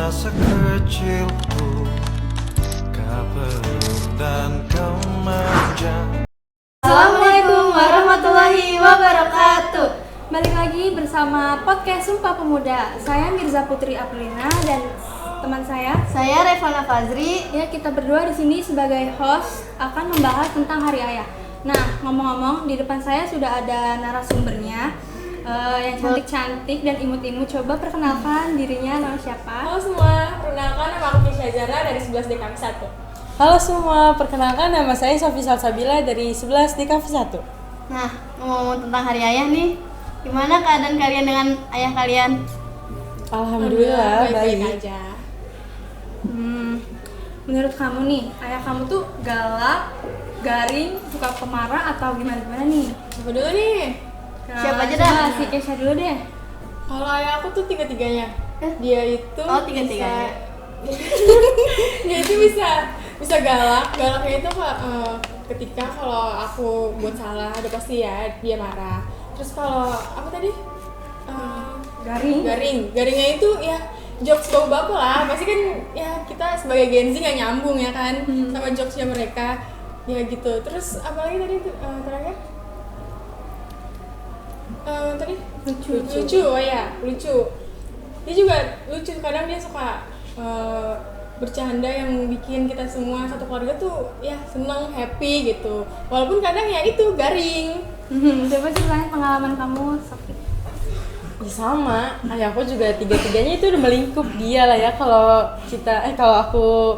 masa kecilku, kau peluk dan kau manja. Assalamualaikum warahmatullahi wabarakatuh. Balik lagi bersama podcast Sumpah Pemuda. Saya Mirza Putri Aprina dan teman saya Revana Fazri. Ya, kita berdua di sini sebagai host akan membahas tentang Hari Ayah. Nah, ngomong-ngomong, di depan saya sudah ada narasumbernya yang cantik-cantik dan imut-imut. Coba perkenalkan dirinya, nama siapa? Halo semua, perkenalkan nama aku Kisha Zara dari 11 DKV 1. Halo semua, perkenalkan nama saya Sofi Salsabila dari 11 DKV 1. Nah, ngomong tentang Hari Ayah nih, gimana keadaan kalian dengan ayah kalian? Alhamdulillah baik-baik baik. aja. Menurut kamu nih, ayah kamu tuh galak, garing, suka pemarah atau gimana nih? Coba dulu nih. Siapa aja dah? Coba si Kesha dulu deh. Kalau ayah aku tuh tiga-tiganya. Dia itu Tiga-tiganya. Dia itu bisa galak. Galaknya itu ketika kalau aku buat salah, ada pasti ya dia marah. Terus kalau apa tadi? Garingnya itu ya jokes bau bapak lah. Pasti kan ya kita sebagai Gen Z nggak nyambung ya kan sama jokesnya mereka. Ya gitu. Terus apa lagi tadi terakhir? Tadi lucu, oh ya lucu. Dia juga lucu, kadang dia suka bercanda yang bikin kita semua satu keluarga tuh ya seneng, happy gitu. Walaupun kadang ya itu garing. Coba ceritain pengalaman kamu, Sofi. Ya sama, ayahku juga tiga-tiganya itu udah melingkup dia lah ya. Kalau aku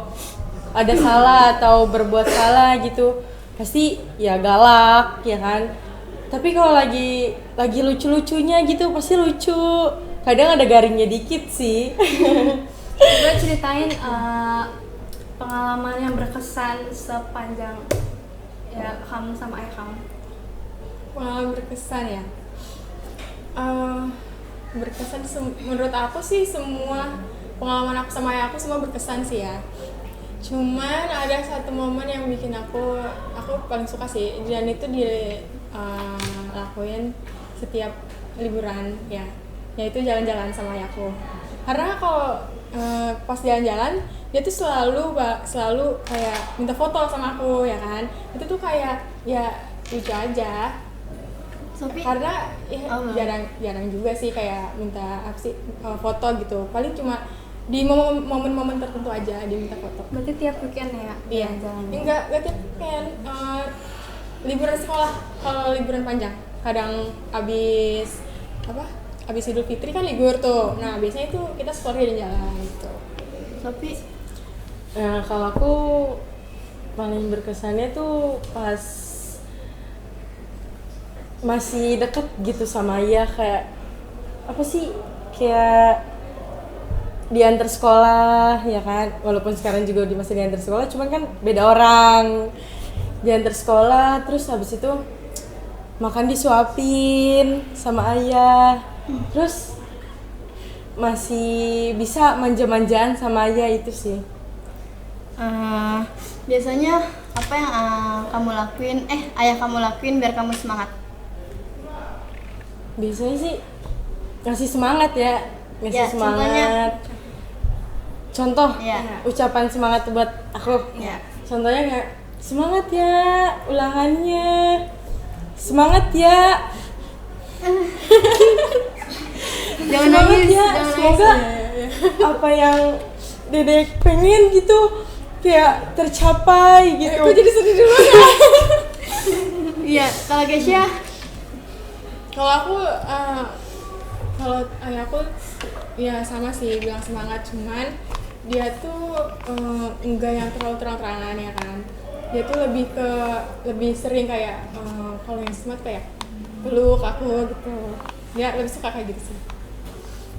ada salah atau berbuat salah gitu, pasti ya galak ya kan. Tapi kalau lagi lucu-lucunya gitu pasti lucu. Kadang ada garingnya dikit sih. Coba ceritain pengalaman yang berkesan sepanjang ya kamu sama ayah kamu. Pengalaman berkesan ya. Menurut aku sih semua pengalaman aku sama ayah aku semua berkesan sih ya. Cuman ada satu momen yang bikin aku paling suka sih, dan itu lakuin setiap liburan ya, yaitu jalan-jalan sama ayahku. Karena kalau pas jalan-jalan dia tuh selalu kayak minta foto sama aku ya kan. Itu tuh kayak ya lucu aja. Sofi? Karena ya jarang juga sih kayak minta foto gitu. Paling cuma di momen-momen tertentu aja dia minta foto. Berarti tiap weekend ya? Iya. Jalan-jalan. Enggak tiap weekend. Liburan sekolah, kalau liburan panjang. Kadang abis Idul Fitri kan libur tuh. Nah, biasanya itu kita sekeluarga jalan gitu. Sofi? Nah, kalau aku paling berkesannya tuh pas masih deket gitu sama ayah, kayak apa sih, kayak diantar sekolah ya kan, walaupun sekarang juga masih diantar sekolah, cuman kan beda orang. Diantar sekolah, terus habis itu makan disuapin sama ayah, terus masih bisa manja-manjaan sama ayah, itu sih. Biasanya apa yang ayah kamu lakuin biar kamu semangat? Biasanya sih ngasih semangat ya, Ya, semangat. Contoh, Ya. ucapan semangat buat aku. Ya. Contohnya kayak semangat ya ulangannya, semangat ya, Jangan semangat nangis, ya, jangan semoga nangis. apa yang dedek pengen gitu kayak tercapai gitu. Aku jadi sedih dulu. Iya, kalau Kesha? Kalau aku kalau ayahku ya sama sih bilang semangat, cuman dia tuh enggak yang terlalu terang-terangan ya kan. Dia tuh lebih sering kayak kalau yang semangat kayak peluk aku gitu. Dia lebih suka kayak gitu sih.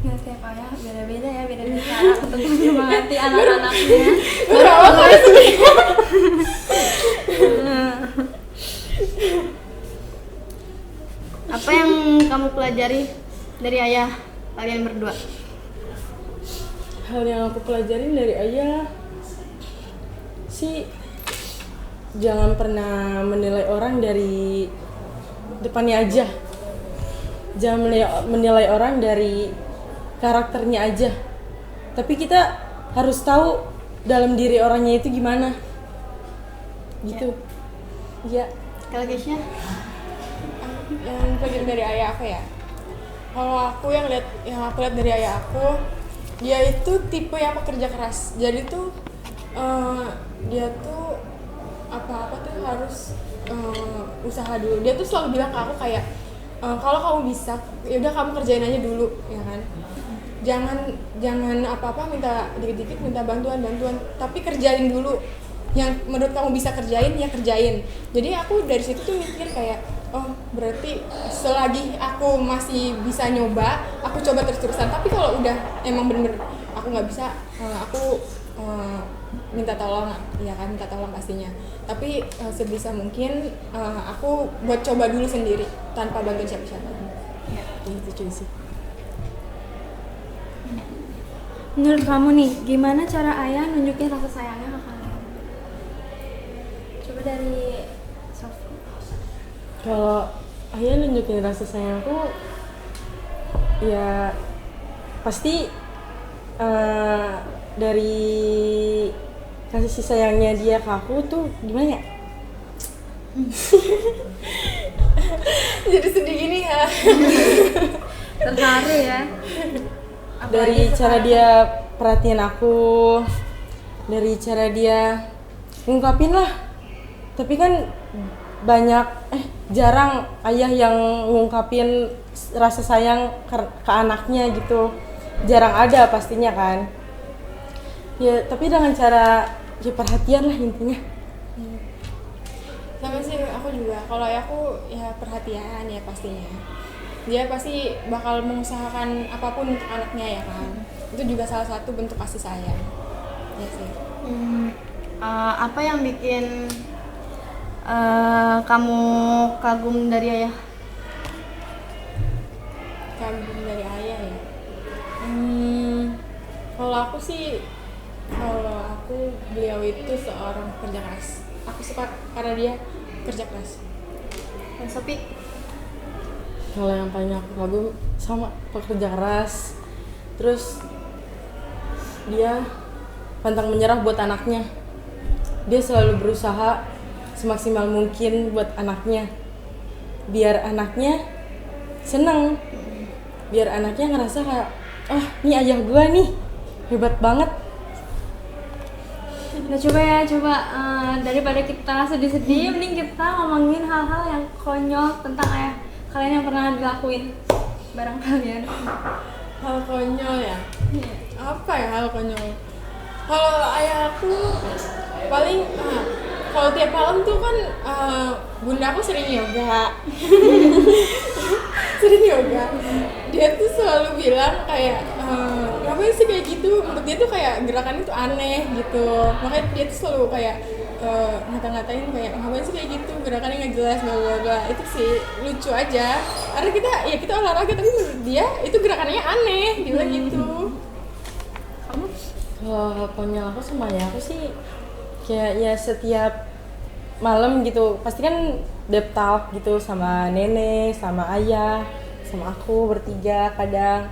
Nah, setiap ayah beda-beda ya, beda-beda cara untuk menyemangati anak-anaknya. Apa yang kamu pelajari dari ayah kalian berdua? Hal yang aku pelajarin dari ayah sih, jangan pernah menilai orang dari depannya aja. Jangan menilai orang dari karakternya aja. tapi kita harus tahu dalam diri orangnya itu gimana gitu. Iya. Kalau Kesha? Yang bagian dari ayah aku ya, kalau aku yang aku lihat dari ayah aku, dia itu tipe yang pekerja keras. Jadi tuh dia tuh apa-apa tuh harus usaha dulu. Dia tuh selalu bilang ke aku kayak kalau kamu bisa, ya udah kamu kerjain aja dulu, ya kan. Jangan apa-apa minta dikit-dikit minta bantuan, tapi kerjain dulu. Yang menurut kamu bisa kerjain, ya kerjain. Jadi aku dari situ tuh mikir kayak, oh berarti selagi aku masih bisa nyoba, aku coba terus-terusan. Tapi kalau udah emang bener-bener aku nggak bisa, aku minta tolong, ya kan, minta tolong pastinya. Tapi sebisa mungkin aku buat coba dulu sendiri tanpa bantuan siapa-siapa. Ya, itu cuy sih. Menurut kamu nih, gimana cara ayah nunjukin rasa sayangnya ke kalian? Coba dari Sofi. Kalau ayah nunjukin rasa sayangku, ya pasti dari kasih sayangnya dia ke aku tuh gimana ya? Jadi sedih gini ya. Terharu ya. Dari cara dia perhatiin aku, dari cara dia ngungkapin lah. Tapi kan jarang ayah yang ngungkapin rasa sayang ke anaknya gitu. Jarang ada pastinya kan. Ya tapi dengan cara ya perhatian lah intinya. Sama sih aku juga. Kalau ayahku ya perhatian ya pastinya. Dia pasti bakal mengusahakan apapun untuk anaknya, ya kan. Itu juga salah satu bentuk kasih sayang. Ya sih. Apa yang bikin kamu kagum dari ayah? Kagum dari ayah ya. Kalau aku beliau itu seorang pekerja keras. Aku suka karena dia kerja keras. Dan Sopi? Kalau yang paling aku kagum sama pekerja keras, terus dia pantang menyerah buat anaknya. Dia selalu berusaha semaksimal mungkin buat anaknya, biar anaknya seneng, biar anaknya ngerasa kayak, oh ini ayah gua nih hebat banget. Nah coba daripada kita sedih-sedih, mending kita ngomongin hal-hal yang konyol tentang ayah kalian yang pernah dilakuin bareng kalian. Hal konyol ya? Apa ya hal konyol? Kalau ayah aku paling kalau tiap malam tuh kan bunda aku sering yoga. Dia tuh selalu bilang kayak ngapain sih kayak gitu? Menurut dia tuh kayak gerakan itu aneh gitu. Makanya dia tuh selalu kayak ngata-ngatain kayak ngapain sih kayak gitu, gerakannya nggak jelas, bla bla bla. Itu sih lucu aja. Karena kita olahraga, tapi menurut dia itu gerakannya aneh, dia bilang gitu. Kamu? Kalau konyol aku sama ayah aku sih kayak ya setiap malam gitu pasti kan deep talk gitu sama nenek, sama ayah, sama aku bertiga. Kadang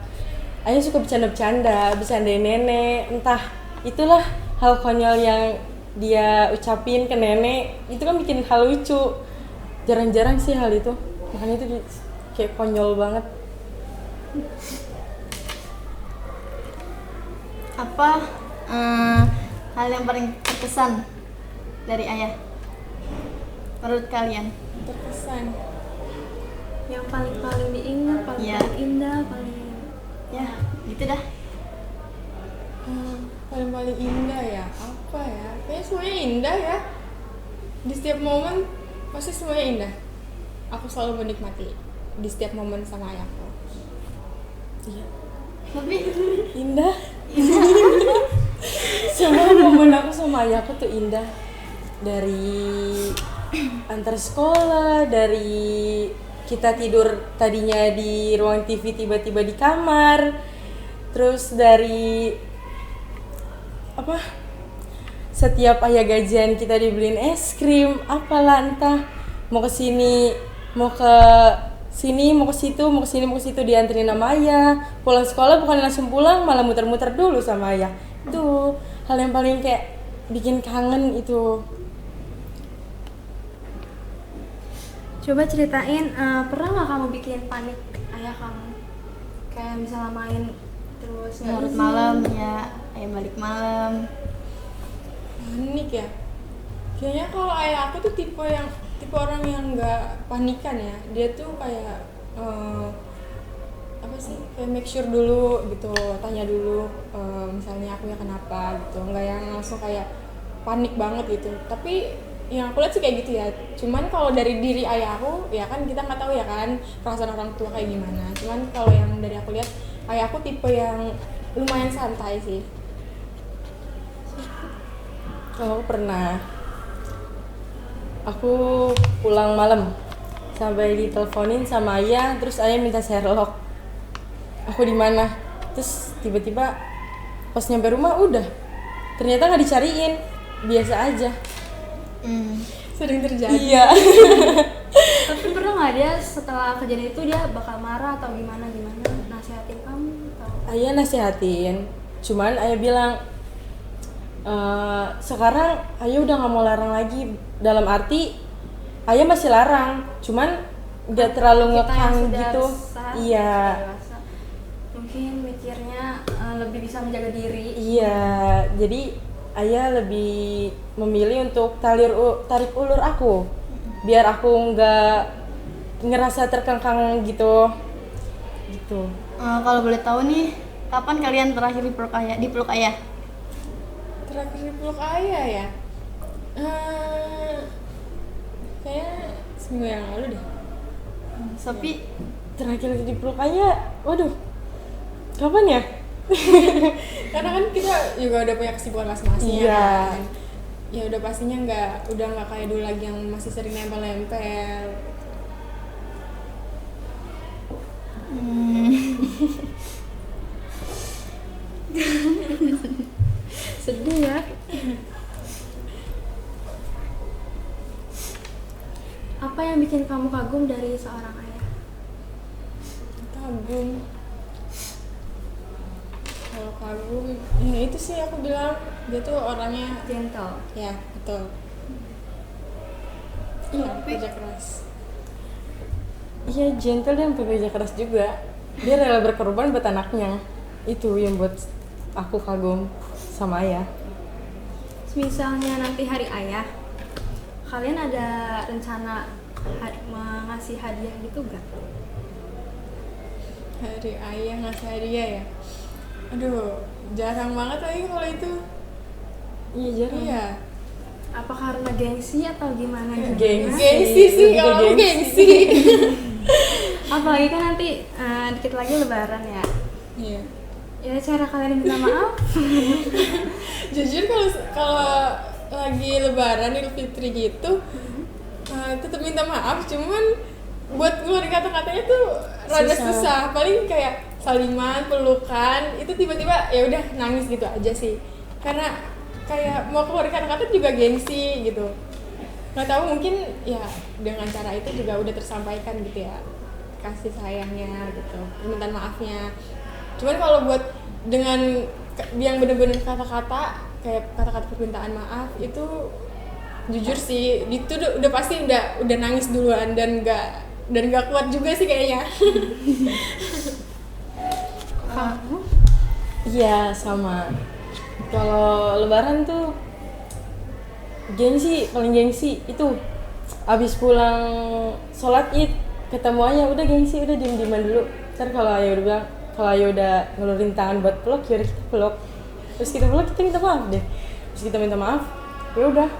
ayah suka bercandain nenek, entah itulah hal konyol yang dia ucapin ke nenek, itu kan bikin hal lucu. Jarang-jarang sih hal itu, makanya itu kayak konyol banget. Apa hal yang paling berkesan dari ayah menurut kalian? Terkesan Yang paling diingat, paling indah, paling Ya, gitu dah. paling indah ya, apa ya? Kayaknya semuanya indah ya. Di setiap momen pasti semuanya indah. Aku selalu menikmati di setiap momen sama ayahku. Iya. Tapi Indah. Semua momen aku sama ayahku tuh indah. Dari antar sekolah, dari kita tidur tadinya di ruang TV tiba-tiba di kamar, terus dari setiap ayah gajian kita dibeliin es krim, apalah entah mau ke sini, mau ke sini, mau ke situ, mau ke sini, mau ke situ, dianterin sama ayah. Pulang sekolah bukan langsung pulang, malah muter-muter dulu sama ayah. Itu hal yang paling kayak bikin kangen itu. Coba ceritain, pernah nggak kamu bikin panik ayah kamu? Kayak misalnya main terus nggak Larut izin. malam ya, ayah balik malam. Panik ya. Kayaknya kalau ayah aku tuh tipe orang yang nggak panikan ya. Dia tuh kayak apa sih, kayak make sure dulu gitu, tanya dulu misalnya aku ya kenapa gitu, nggak yang langsung kayak panik banget gitu. Tapi yang aku lihat sih kayak gitu ya. Cuman kalau dari diri ayah aku ya kan kita nggak tahu ya kan perasaan orang tua kayak gimana. Cuman kalau yang dari aku lihat ayah aku tipe yang lumayan santai sih. Kalau aku pernah, aku pulang malam sampai diteleponin sama ayah, terus ayah minta Sherlock. Aku di mana? Terus tiba-tiba pas nyampe rumah udah, ternyata nggak dicariin, biasa aja. Sering terjadi. Iya. Tapi pernah nggak dia setelah kejadian itu dia bakal marah atau gimana nasihatin kamu? Atau... Ayah nasihatin, cuman ayah bilang sekarang ayah udah nggak mau larang lagi, dalam arti ayah masih larang, cuman nggak terlalu Kita yang ngekang sudah gitu. besar, Iya. sudah dewasa, mungkin mikirnya lebih bisa menjaga diri. Iya, jadi ayah lebih memilih untuk tarik ulur aku, biar aku nggak ngerasa terkekang gitu. Kalau boleh tahu nih, kapan kalian terakhir dipeluk ayah? Terakhir dipeluk ayah ya? Kayaknya seminggu yang lalu deh. Sopi, Terakhir dipeluk ayah, waduh, kapan ya? Karena kan kita juga udah punya kesibukan masing-masing Iya. ya kan. Ya udah pastinya udah nggak kayak dulu lagi yang masih sering nempel-nempel. Sedih ya. Apa yang bikin kamu kagum dari seorang ayah? Kagum. Kalau kagum, ya itu sih aku bilang dia tuh orangnya Gentle. ya betul. Iya, kerja keras. Iya, gentle dan pekerja keras juga. Dia rela berkorban buat anaknya. Itu yang buat aku kagum sama ayah. Misalnya nanti hari ayah, kalian ada rencana ngasih hadiah gitu gak? Hari ayah ngasih hadiah ya. Aduh, jarang banget lagi kalau itu. Iya, jarang. Iya. Apa karena gengsi atau gimana? Gengsi sih, Lebih ke kalau aku gengsi. Apalagi kan nanti dikit lagi lebaran ya. Iya. Ya cara kalian minta maaf. Jujur kalau lagi lebaran Idul Fitri gitu, tetap minta maaf, cuman buat ngeluarin kata-katanya tuh rada susah. Paling kayak saliman, pelukan, itu tiba-tiba ya udah nangis gitu aja sih. Karena kayak mau keluarin kata-kata juga gengsi gitu. Nggak tahu, mungkin ya dengan cara itu juga udah tersampaikan gitu ya kasih sayangnya gitu, permintaan maafnya. Cuman kalau buat dengan yang bener-bener kata-kata kayak kata-kata permintaan maaf itu jujur sih itu udah pasti udah nangis duluan dan nggak kuat juga sih kayaknya. Kamu? Iya, sama. Kalau lebaran tuh gengsi, paling gengsi itu abis pulang sholat id ketemu ayah udah gengsi, udah diem-dieman dulu. Ntar kalau ayah udah bilang, kalau ayah udah ngeluarin tangan buat peluk, yaudah kita peluk. Terus kita peluk, kita minta maaf deh. Terus kita minta maaf, ya udah.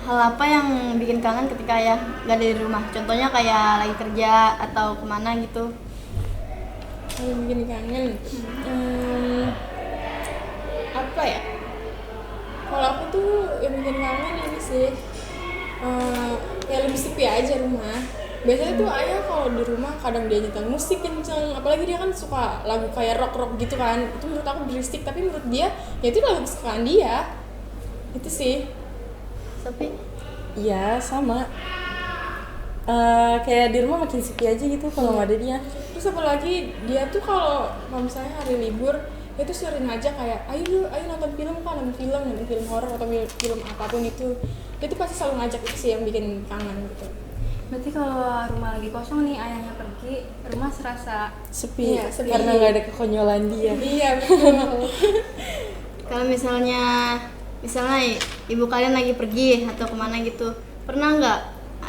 hal apa yang bikin kangen ketika ayah gak ada di rumah? Contohnya kayak lagi kerja atau kemana gitu. Yang bikin kangen apa ya? Kalau aku tuh yang bikin kangen ini sih kayak lebih sepi aja rumah. Biasanya tuh ayah kalau di rumah kadang dia nyetel musik kenceng, apalagi dia kan suka lagu kayak rock gitu kan. Itu menurut aku berisik, tapi menurut dia ya itu lagu kesukaan dia. Itu sih. Sopi, Iya, sama. kayak di rumah makin sepi aja gitu kalau nggak ada dia. Terus apalagi dia tuh kalau misalnya hari libur dia tuh sering ngajak kayak ayo nonton film nonton film horor atau film apapun itu, dia tuh pasti selalu ngajak. Itu sih yang bikin kangen gitu. Berarti kalau rumah lagi kosong nih, ayahnya pergi, rumah serasa Sepi, Iya, sepi. karena nggak ada kekonyolan dia. Iya betul. Kalau misalnya ibu kalian lagi pergi atau kemana gitu, pernah nggak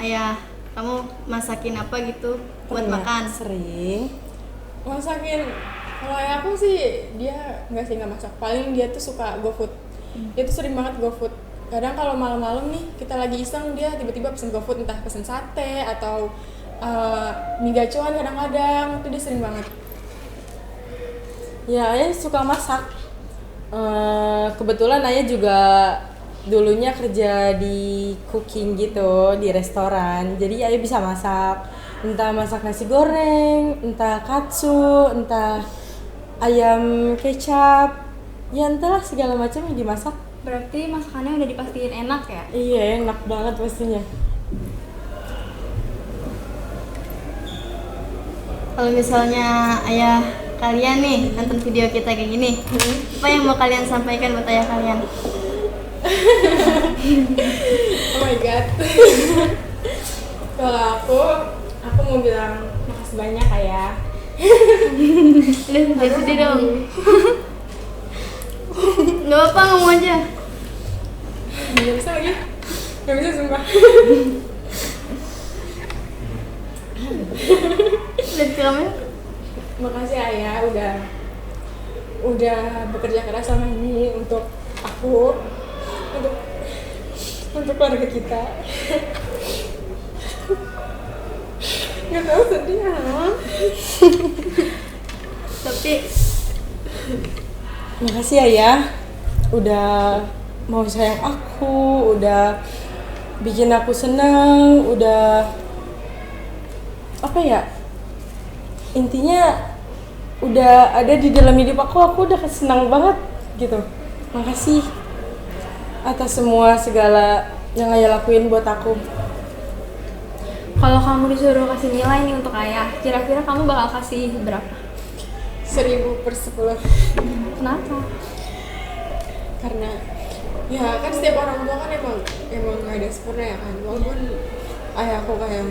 ayah kamu masakin apa gitu buat Pernah, makan? sering. Masakin, kalau ayah aku sih dia nggak masak, paling dia tuh suka GoFood. Dia tuh sering banget GoFood. Kadang kalau malam-malam nih kita lagi iseng, dia tiba-tiba pesen GoFood, entah pesen sate atau mie gacoan. Kadang-kadang itu dia sering banget. Ya, ayah suka masak. Kebetulan ayah juga dulunya kerja di cooking gitu, di restoran. Jadi ayah bisa masak. Entah masak nasi goreng, entah katsu, entah ayam kecap. Ya entahlah segala macam yang dimasak. berarti masakannya udah dipastiin enak ya? Iya, enak banget pastinya. Kalau misalnya ayah kalian nih nonton video kita kayak gini, apa yang mau kalian sampaikan buat ayah kalian? Oh my god. Kalau aku mau bilang makasih banyak ayah. Udah sedih dong. Gak apa-apa, ngomong aja. Gak bisa lagi. Gak bisa sumpah. Lihat filmnya. Makasih ayah udah bekerja keras sama ini untuk aku, untuk keluarga kita. Nggak tahu sedih ya. Tapi Makasih ayah, udah mau sayang aku, udah bikin aku senang, udah apa ya? Intinya udah ada di dalam hidup aku udah senang banget gitu. Makasih atas semua segala yang ayah lakuin buat aku. Kalau kamu disuruh kasih nilai nih untuk ayah, kira-kira kamu bakal kasih berapa? 1000/10. Kenapa? Karena ya kan setiap orang tua kan emang nggak ada sempurna ya kan, walaupun ayah aku kayak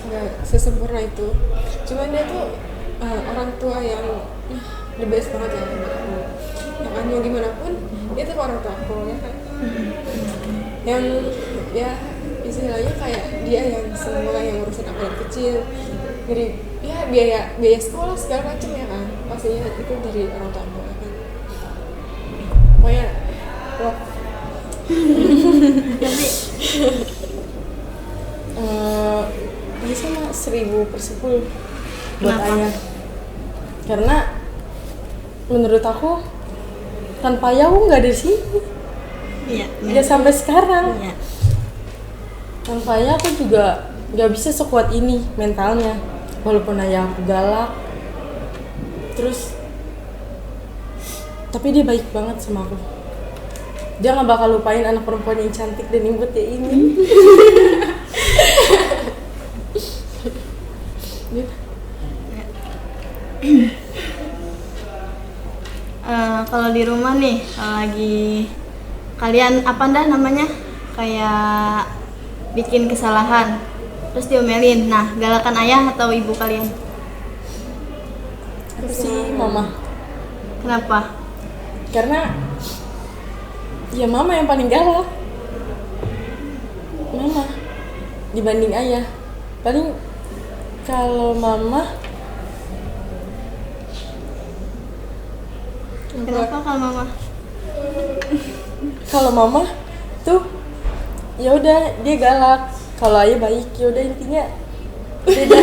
nggak sesempurna itu, cuman dia tuh orang tua yang the best banget ya buat aku. Ya kan mau gimana pun dia tuh orang tua aku ya kan, yang ya istilahnya kayak dia yang semua yang ngurusin aku dari kecil, dari ya biaya sekolah segala macam ya kan, pastinya itu dari orang tua aku ya kan. Pokoknya love. tapi Ini sama 1000/10 buat Kenapa? ayah. Karena menurut aku tanpa ayah aku nggak ada di sini, iya, nggak sampai sekarang. iya. Tanpa ayah aku juga nggak bisa sekuat ini mentalnya. Walaupun ayah aku galak, terus tapi dia baik banget sama aku. Dia nggak bakal lupain anak perempuan yang cantik dan imut kayak ini. Kalau di rumah nih, kalau lagi kalian apa dah namanya, kayak bikin kesalahan terus diomelin, nah galakan ayah atau ibu kalian? Si mama. Kenapa? Karena ya mama yang paling galak. Mama dibanding ayah. Paling kalau mama Kenapa kalau mama? kalau mama tuh ya udah dia galak. Kalau ayah baik, ya udah intinya beda.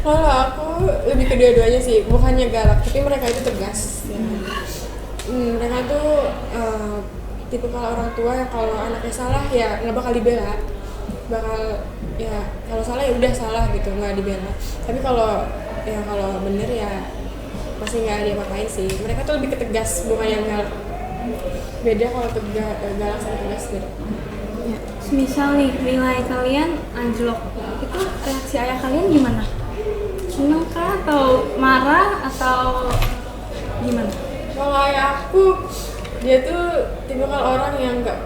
Kalau aku lebih ke dua-duanya sih, bukannya galak, tapi mereka itu tegas. Mereka tuh tipe kalau orang tua yang kalau anaknya salah ya nggak bakal dibela, ya kalau salah ya udah salah gitu, nggak dibela. Tapi kalau bener ya pasti nggak diapa-apain sih. Mereka tuh lebih ke tegas, bukan yang galak. Beda kalau galak sama tegas beda. Misal nih nilai kalian anjlok, itu reaksi ayah kalian gimana? Seneng kah atau marah atau gimana? Kalau ayah aku, dia tuh tipikal orang yang nggak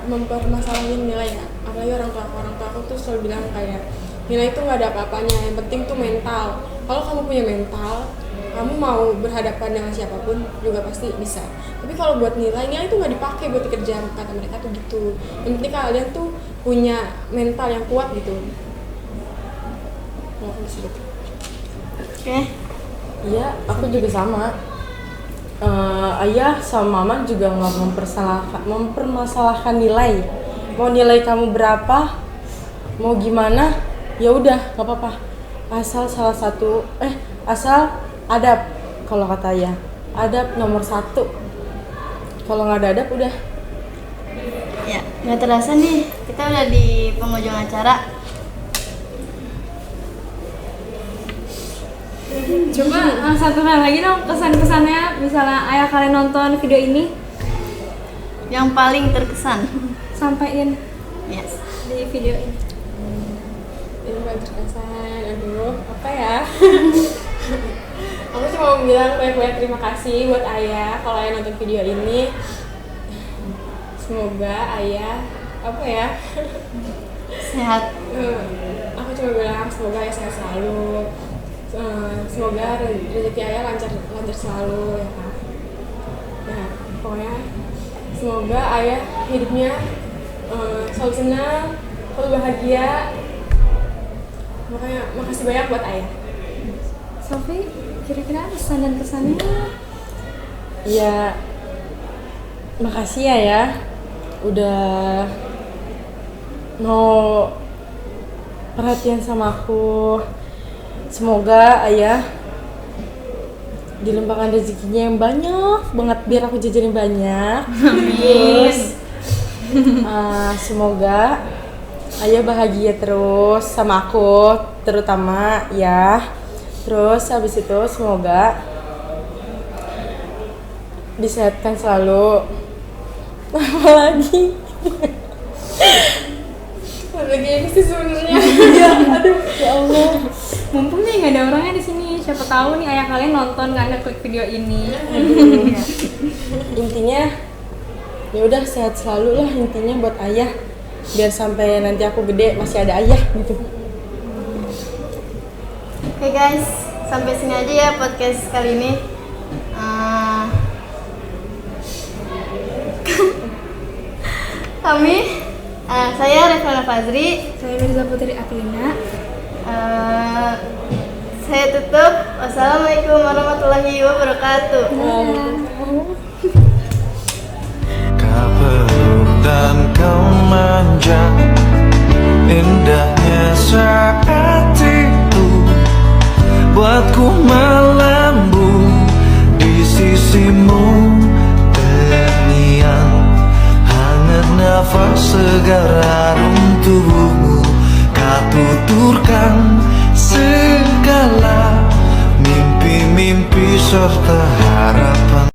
mempermasalahin nilai ya. Apalagi orang tua aku tuh selalu bilang kayak nilai itu nggak ada apa-apanya, yang penting tuh mental. Kalau kamu punya mental, kamu mau berhadapan dengan siapapun juga pasti bisa. Tapi kalau buat nilai itu nggak dipakai buat kerjaan, kata mereka tuh gitu. Yang penting kalian tuh punya mental yang kuat gitu. Kalau aku disebut. Oke. Iya, aku juga sama. Ayah sama mama juga nggak mempermasalahkan nilai. Mau nilai kamu berapa, mau gimana, ya udah nggak apa-apa. Asal asal adab. Kalau kata ayah, adab nomor 1. Kalau nggak ada adab udah. Ya, nggak terasa nih, kita udah di penghujung acara. Coba satu hal lagi dong, kesan-kesannya misalnya ayah kalian nonton video ini, Yang paling terkesan. sampaikan Yes. di video ini. Ini paling terkesan, aduh, apa ya? Aku cuma mau bilang banyak-banyak terima kasih buat ayah kalau ayah nonton video ini. Semoga ayah, apa ya? Sehat. Aku cuma bilang semoga ayah sehat selalu. Semoga rezeki ayah lancar selalu ya kan. Nah, pokoknya semoga ayah hidupnya selalu senang, selalu bahagia. Makanya makasih banyak buat ayah. Sofi, kira-kira pesan dan kesannya? Ya, makasih ya udah mau perhatian sama aku. Semoga ayah dilimpahkan rezekinya yang banyak banget biar aku jajanin banyak. Terus semoga ayah bahagia terus sama aku, terutama ya. Terus habis itu semoga disehatkan selalu. Apa lagi? Lagi ini sih sebenarnya. Aduh, ya Allah. Mumpung nih nggak ada orangnya di sini, siapa tahu nih ayah kalian nonton karena klik video ini. Intinya ya udah sehat selalu lah intinya buat ayah, biar sampai nanti aku gede masih ada ayah gitu. Oke guys, sampai sini aja ya podcast kali ini. Saya Revana Fazri. Saya Mirza Putri Aklina. Saya tutup. Wassalamualaikum warahmatullahi wabarakatuh. Kau peluk dan kau manja, indahnya saat itu buatku melambung di sisimu. Terngiang hangat nafas segar harum tubuhmu, kau tuturkan segala mimpi-mimpi serta harapan.